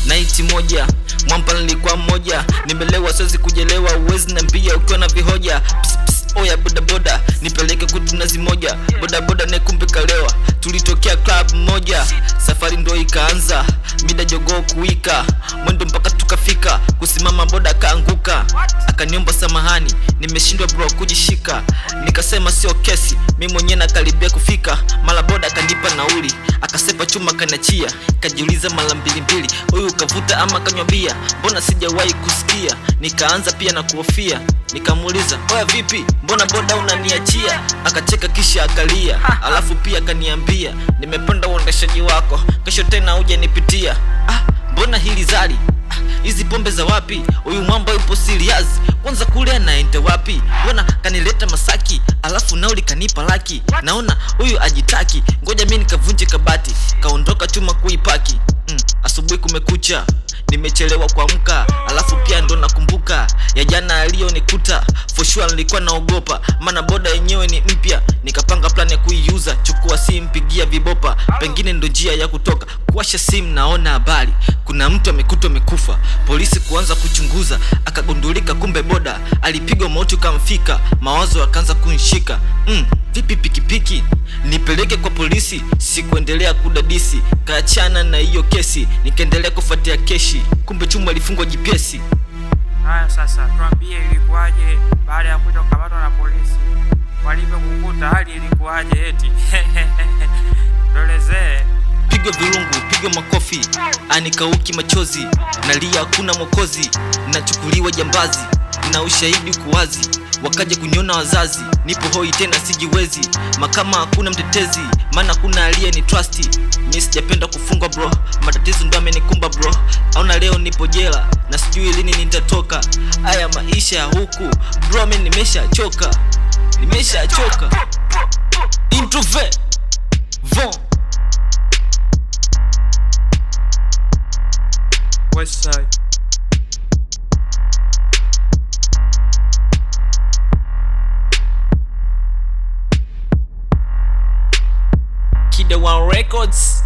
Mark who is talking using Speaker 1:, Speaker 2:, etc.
Speaker 1: naiti moja mwampa nilikuwa mmoja, nimelewa siwezi kujelewa, uwezi niambia ukiwa na vihoja. Pss, pss, oya boda boda nipeleke kutu nazi moja, boda boda nekumbe kalewa, tulitokea club moja, safari ndo ikaanza, mida jogoo kuwika, mwendo mpaka tukafika, kusimama boda kaanguka, akaniomba samahani, nimeshindwa bro kujishika, nikasema sio kesi, mimi mwenyewe nakaribia kufika, mala boda kanipa nauli, akasepa chuma kanachia, kajiuliza mara mbili, huyu kavuta ama kanywabia, mbona sijawahi kusikia, nikaanza pia na kuhofia, nikamuuliza oya vipi, mbona boda unaniachia, akacheka kisha akalia, alafu pia kaniambia, nimependa uendeshaji wako, kesho tena uje nipitia. Mbona hili zali, hizi pombe za wapi, huyu mwamba yupo serious, kwanza kule anaenda wapi, mbona kanileta Masaki, alafu nauli kanipa laki, naona huyu ajitaki, ngoja mimi nikavunje kabati, kaondoka chuma kuipaki. Asubuhi kumekucha, nimechelewa kuamka, alafu pia ndo nakumbuka ya jana aliyonikuta, for sure nilikuwa naogopa, maana boda yenyewe ni mpya, nikapanga plan ya kuiuza, chukua simu pigia vibopa, pengine ndo njia ya kutoka, kuwasha simu naona habari, kuna mtu amekutwa amekufa, polisi kuanza kuchunguza, akagundulika kumbe boda alipigwa mauti kamfika, mawazo akaanza kunishika, vipi pikipiki nipeleke kwa polisi, sikuendelea kudadisi, kaachana na hiyo kesi, nikaendelea kufuatia keshi, kumbe chuma alifungwa GPS.
Speaker 2: Haya sasa tuambie ilikuwaje baada ya kuja kukamatwa na polisi, walivyokukuta hali ilikuwaje eti? Tuelezee.
Speaker 1: Pigo virungu, pigo makofi, anikauki machozi, nalia hakuna mwokozi, nachukuliwa jambazi, na ushahidi kuwazi, wakaja kuniona wazazi, nipo hoi tena sijiwezi, makama hakuna mtetezi, maana kuna aliye ni trust, mimi sijapenda kufungwa bro, matatizo ndo amenikumba bro, auna leo nipo jela, na sijui lini nitatoka, haya maisha huku bro mimi nimeshachoka, introvert Von
Speaker 2: Westside.
Speaker 1: Kid One Records.